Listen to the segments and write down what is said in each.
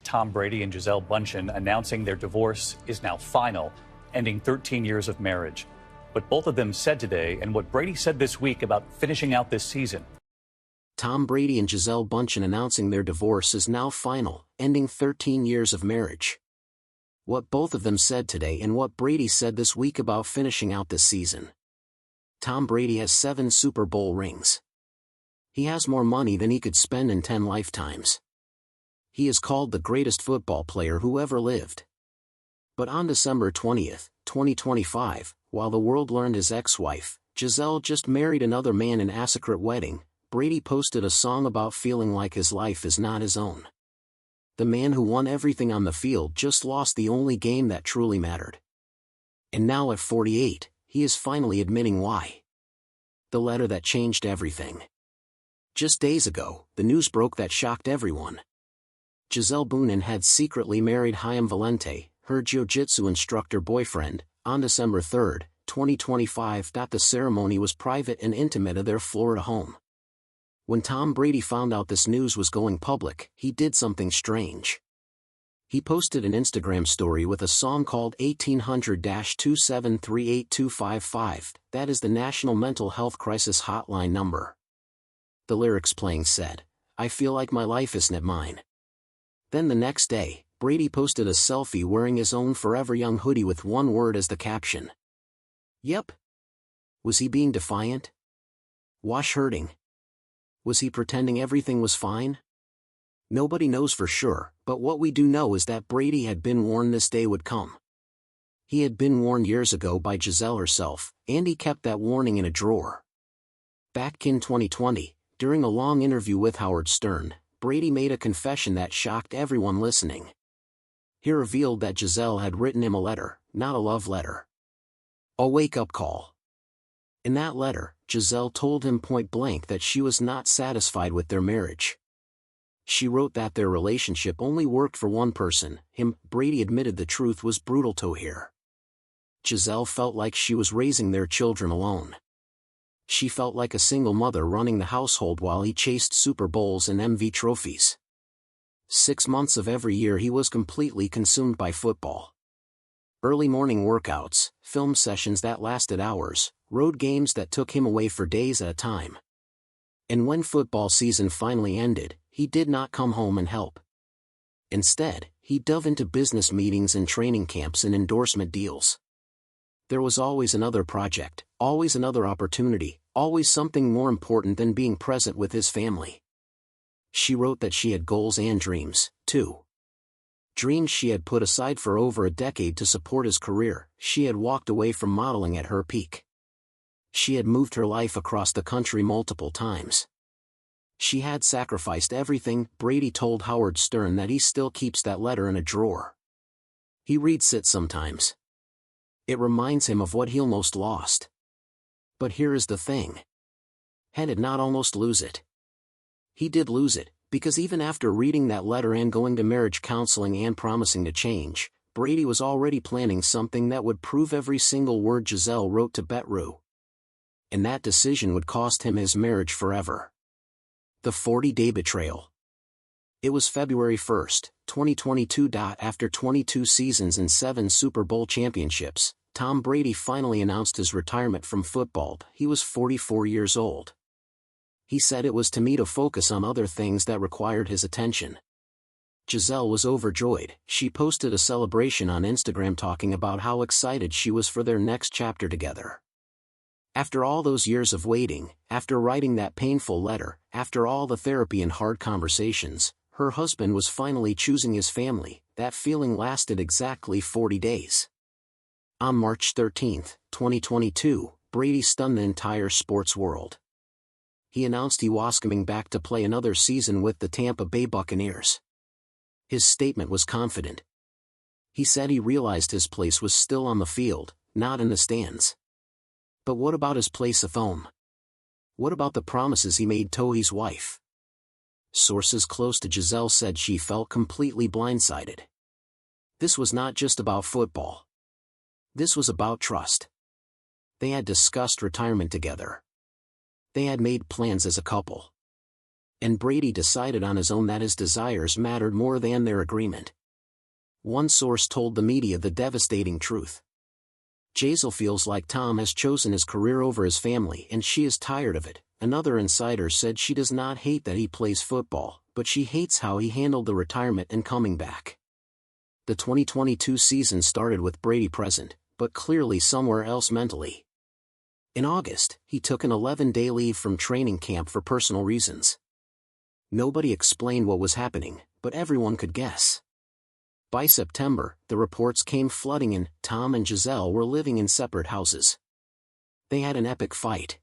Tom Brady and Gisele Bundchen announcing their divorce is now final, ending 13 years of marriage. What both of them said today and what Brady said this week about finishing out this season. Tom Brady and Gisele Bundchen announcing their divorce is now final, ending 13 years of marriage. What both of them said today and what Brady said this week about finishing out this season. Tom Brady has 7 Super Bowl rings. He has more money than he could spend in 10 lifetimes. He is called the greatest football player who ever lived. But on December 20th, 2025, while the world learned his ex-wife, Gisele, just married another man in a secret wedding, Brady posted a song about feeling like his life is not his own. The man who won everything on the field just lost the only game that truly mattered. And now at 48, he is finally admitting why. The letter that changed everything. Just days ago, the news broke that shocked everyone. Gisele Bündchen had secretly married Chaim Valente, her jiu-jitsu instructor boyfriend, on December 3, 2025. The ceremony was private and intimate at their Florida home. When Tom Brady found out this news was going public, he did something strange. He posted an Instagram story with a song called 1800-2738255, that is the National Mental Health Crisis Hotline number. The lyrics playing said, "I feel like my life isn't mine." Then the next day, Brady posted a selfie wearing his own Forever Young hoodie with one word as the caption. Yep. Was he being defiant? Wash hurting? Was he pretending everything was fine? Nobody knows for sure, but what we do know is that Brady had been warned this day would come. He had been warned years ago by Gisele herself, and he kept that warning in a drawer. Back in 2020, during a long interview with Howard Stern, Brady made a confession that shocked everyone listening. He revealed that Gisele had written him a letter, not a love letter. A wake-up call. In that letter, Gisele told him point-blank that she was not satisfied with their marriage. She wrote that their relationship only worked for one person, him. Brady admitted the truth was brutal to hear. Gisele felt like she was raising their children alone. She felt like a single mother running the household while he chased Super Bowls and MV trophies. 6 months of every year he was completely consumed by football. Early morning workouts, film sessions that lasted hours, road games that took him away for days at a time. And when football season finally ended, he did not come home and help. Instead, he dove into business meetings and training camps and endorsement deals. There was always another project, always another opportunity, always something more important than being present with his family. She wrote that she had goals and dreams, too. Dreams she had put aside for over a decade to support his career. She had walked away from modeling at her peak. She had moved her life across the country multiple times. She had sacrificed everything. Brady told Howard Stern that he still keeps that letter in a drawer. He reads it sometimes. It reminds him of what he almost lost. But here is the thing. He did not almost lose it. He did lose it, because even after reading that letter and going to marriage counseling and promising to change, Brady was already planning something that would prove every single word Gisele wrote to Betru. And that decision would cost him his marriage forever. The 40-day betrayal. It was February 1, 2022. After 22 seasons and 7 Super Bowl championships, Tom Brady finally announced his retirement from football. He was 44 years old. He said it was to me to focus on other things that required his attention. Gisele was overjoyed. She posted a celebration on Instagram talking about how excited she was for their next chapter together. After all those years of waiting, after writing that painful letter, after all the therapy and hard conversations, her husband was finally choosing his family. That feeling lasted exactly 40 days. On March 13, 2022, Brady stunned the entire sports world. He announced he was coming back to play another season with the Tampa Bay Buccaneers. His statement was confident. He said he realized his place was still on the field, not in the stands. But what about his place at home? What about the promises he made to his wife? Sources close to Gisele said she felt completely blindsided. This was not just about football. This was about trust. They had discussed retirement together. They had made plans as a couple. And Brady decided on his own that his desires mattered more than their agreement. One source told the media the devastating truth. Gisele feels like Tom has chosen his career over his family and she is tired of it. Another insider said she does not hate that he plays football, but she hates how he handled the retirement and coming back. The 2022 season started with Brady present, but clearly somewhere else mentally. In August, he took an 11-day leave from training camp for personal reasons. Nobody explained what was happening, but everyone could guess. By September, the reports came flooding in. Tom and Gisele were living in separate houses. They had an epic fight.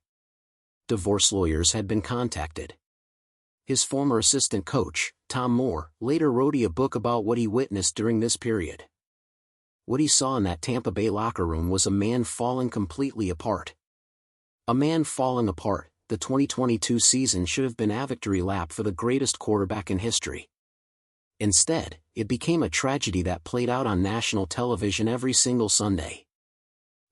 Divorce lawyers had been contacted. His former assistant coach, Tom Moore, later wrote a book about what he witnessed during this period. What he saw in that Tampa Bay locker room was a man falling completely apart. A man falling apart. The 2022 season should have been a victory lap for the greatest quarterback in history. Instead, it became a tragedy that played out on national television every single Sunday.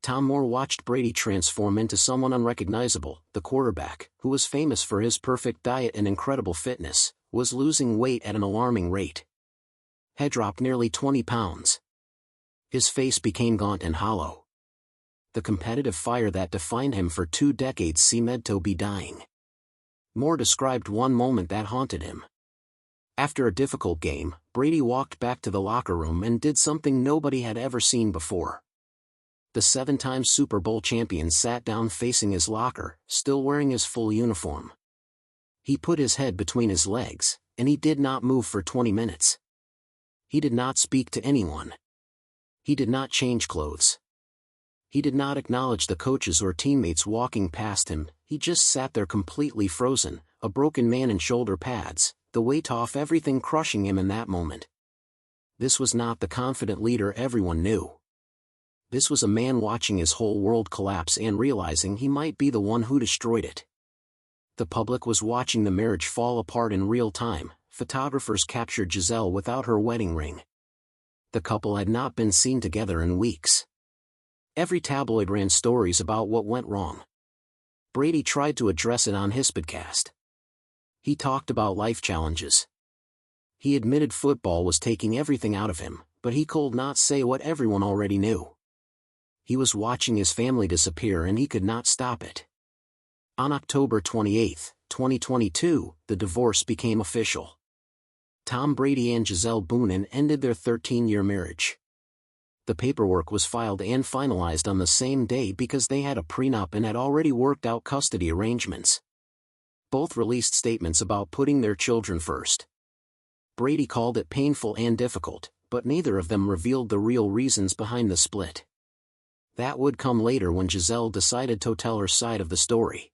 Tom Moore watched Brady transform into someone unrecognizable. The quarterback, who was famous for his perfect diet and incredible fitness, was losing weight at an alarming rate. Had dropped nearly 20 pounds. His face became gaunt and hollow. The competitive fire that defined him for 2 decades seemed to be dying. Moore described one moment that haunted him. After a difficult game, Brady walked back to the locker room and did something nobody had ever seen before. The 7-time Super Bowl champion sat down facing his locker, still wearing his full uniform. He put his head between his legs, and he did not move for 20 minutes. He did not speak to anyone. He did not change clothes. He did not acknowledge the coaches or teammates walking past him. He just sat there completely frozen, a broken man in shoulder pads, the weight off everything crushing him in that moment. This was not the confident leader everyone knew. This was a man watching his whole world collapse and realizing he might be the one who destroyed it. The public was watching the marriage fall apart in real time. Photographers captured Gisele without her wedding ring. The couple had not been seen together in weeks. Every tabloid ran stories about what went wrong. Brady tried to address it on his podcast. He talked about life challenges. He admitted football was taking everything out of him, but he could not say what everyone already knew. He was watching his family disappear and he could not stop it. On October 28, 2022, the divorce became official. Tom Brady and Gisele Bündchen ended their 13-year marriage. The paperwork was filed and finalized on the same day because they had a prenup and had already worked out custody arrangements. Both released statements about putting their children first. Brady called it painful and difficult, but neither of them revealed the real reasons behind the split. That would come later when Gisele decided to tell her side of the story.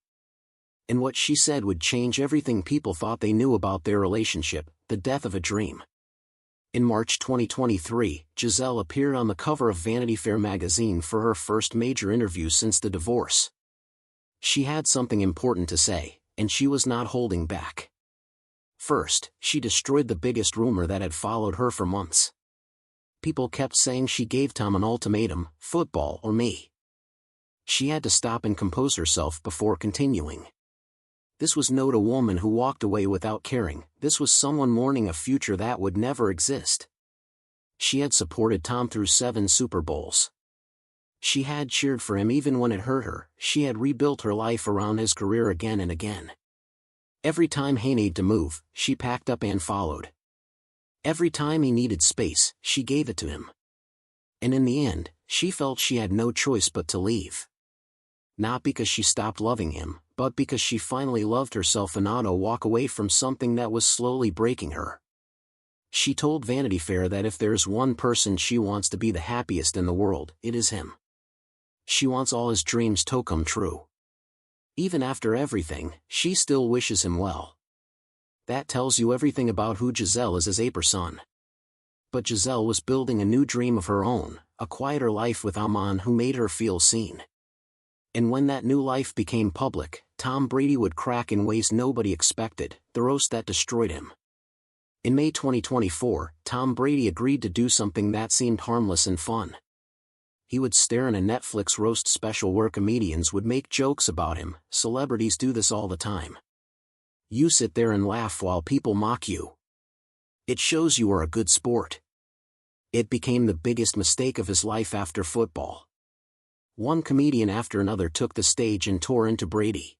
And what she said would change everything people thought they knew about their relationship, the death of a dream. In March 2023, Gisele appeared on the cover of Vanity Fair magazine for her first major interview since the divorce. She had something important to say, and she was not holding back. First, she destroyed the biggest rumor that had followed her for months. People kept saying she gave Tom an ultimatum, football or me. She had to stop and compose herself before continuing. This was not a woman who walked away without caring. This was someone mourning a future that would never exist. She had supported Tom through 7 Super Bowls. She had cheered for him even when it hurt her. She had rebuilt her life around his career again and again. Every time he needed to move, she packed up and followed. Every time he needed space, she gave it to him. And in the end, she felt she had no choice but to leave. Not because she stopped loving him, but because she finally loved herself enough to walk away from something that was slowly breaking her. She told Vanity Fair that if there's one person she wants to be the happiest in the world, it is him. She wants all his dreams to come true. Even after everything, she still wishes him well. That tells you everything about who Gisele is as a person. But Gisele was building a new dream of her own, a quieter life with a man who made her feel seen. And when that new life became public, Tom Brady would crack in ways nobody expected, the roast that destroyed him. In May 2024, Tom Brady agreed to do something that seemed harmless and fun. He would star in a Netflix roast special where comedians would make jokes about him. Celebrities do this all the time. You sit there and laugh while people mock you. It shows you are a good sport. It became the biggest mistake of his life after football. One comedian after another took the stage and tore into Brady.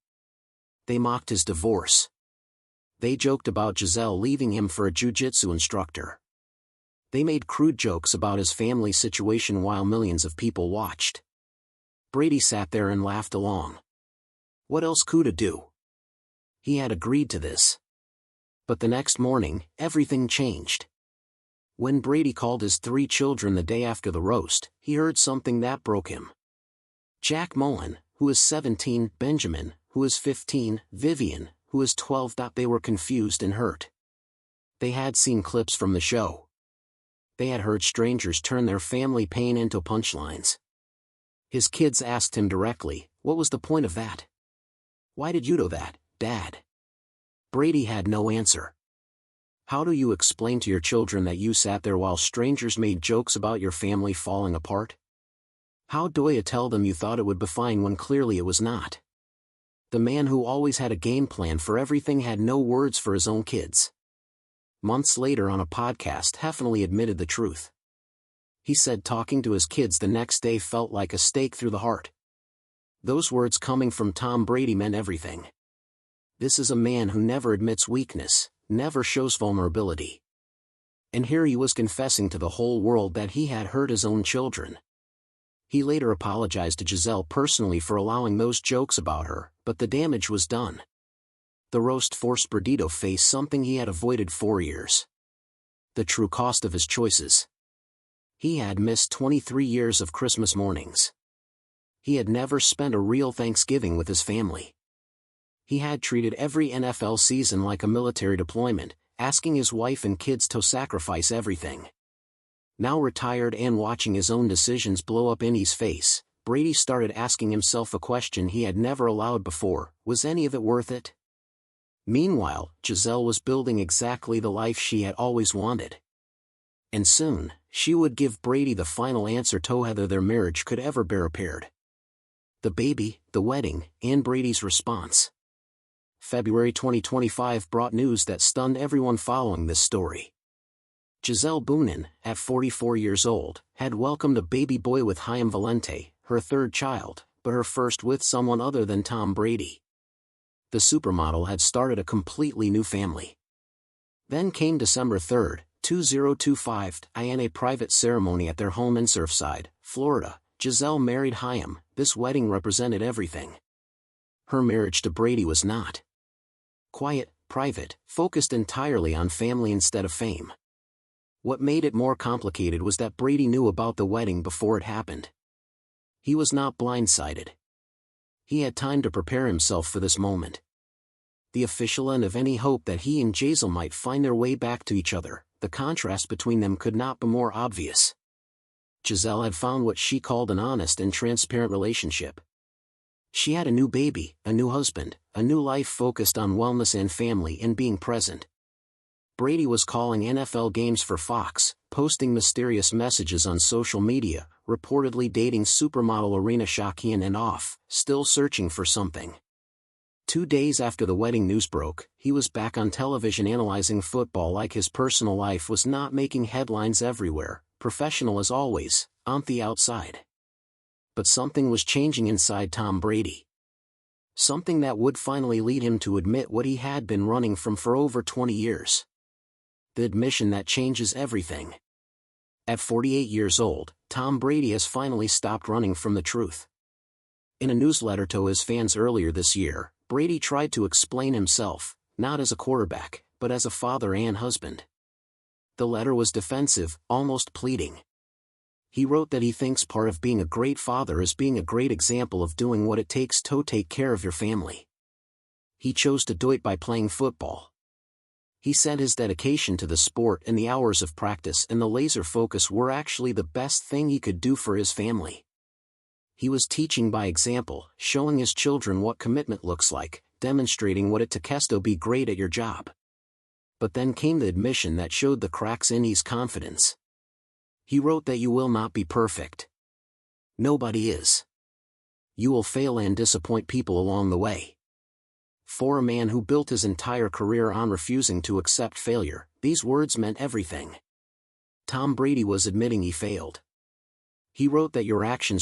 They mocked his divorce. They joked about Gisele leaving him for a jiu-jitsu instructor. They made crude jokes about his family situation while millions of people watched. Brady sat there and laughed along. What else could he do? He had agreed to this. But the next morning, everything changed. When Brady called his 3 children the day after the roast, he heard something that broke him. Jack Mullen, who is 17, Benjamin, who is 15, Vivian, who is 12. They were confused and hurt. They had seen clips from the show. They had heard strangers turn their family pain into punchlines. His kids asked him directly, "What was the point of that? Why did you do that, Dad?" Brady had no answer. How do you explain to your children that you sat there while strangers made jokes about your family falling apart? How do you tell them you thought it would be fine when clearly it was not? The man who always had a game plan for everything had no words for his own kids. Months later on a podcast, Heffenly admitted the truth. He said talking to his kids the next day felt like a stake through the heart. Those words coming from Tom Brady meant everything. This is a man who never admits weakness, never shows vulnerability. And here he was confessing to the whole world that he had hurt his own children. He later apologized to Gisele personally for allowing those jokes about her, but the damage was done. The roast forced Brady to face something he had avoided for years. The true cost of his choices. He had missed 23 years of Christmas mornings. He had never spent a real Thanksgiving with his family. He had treated every NFL season like a military deployment, asking his wife and kids to sacrifice everything. Now retired and watching his own decisions blow up in his face, Brady started asking himself a question he had never allowed before: was any of it worth it? Meanwhile, Gisele was building exactly the life she had always wanted. And soon, she would give Brady the final answer to whether their marriage could ever be repaired. The baby, the wedding, and Brady's response. February 2025 brought news that stunned everyone following this story. Gisele Bündchen, at 44 years old, had welcomed a baby boy with Chaim Valente, her 3rd child, but her first with someone other than Tom Brady. The supermodel had started a completely new family. Then came December 3, 2025, in a private ceremony at their home in Surfside, Florida. Gisele married Chaim. This wedding represented everything. Her marriage to Brady was not quiet, private, focused entirely on family instead of fame. What made it more complicated was that Brady knew about the wedding before it happened. He was not blindsided. He had time to prepare himself for this moment. The official end of any hope that he and Gisele might find their way back to each other. The contrast between them could not be more obvious. Gisele had found what she called an honest and transparent relationship. She had a new baby, a new husband, a new life focused on wellness and family and being present. Brady was calling NFL games for Fox, posting mysterious messages on social media, reportedly dating supermodel Irina Shayk and off, still searching for something. 2 days after the wedding news broke, he was back on television analyzing football like his personal life was not making headlines everywhere, professional as always, on the outside. But something was changing inside Tom Brady. Something that would finally lead him to admit what he had been running from for over 20 years. The admission that changes everything. At 48 years old, Tom Brady has finally stopped running from the truth. In a newsletter to his fans earlier this year, Brady tried to explain himself, not as a quarterback, but as a father and husband. The letter was defensive, almost pleading. He wrote that he thinks part of being a great father is being a great example of doing what it takes to take care of your family. He chose to do it by playing football. He said his dedication to the sport and the hours of practice and the laser focus were actually the best thing he could do for his family. He was teaching by example, showing his children what commitment looks like, demonstrating what it takes to be great at your job. But then came the admission that showed the cracks in his confidence. He wrote that you will not be perfect. Nobody is. You will fail and disappoint people along the way. For a man who built his entire career on refusing to accept failure, these words meant everything. Tom Brady was admitting he failed. He wrote that your actions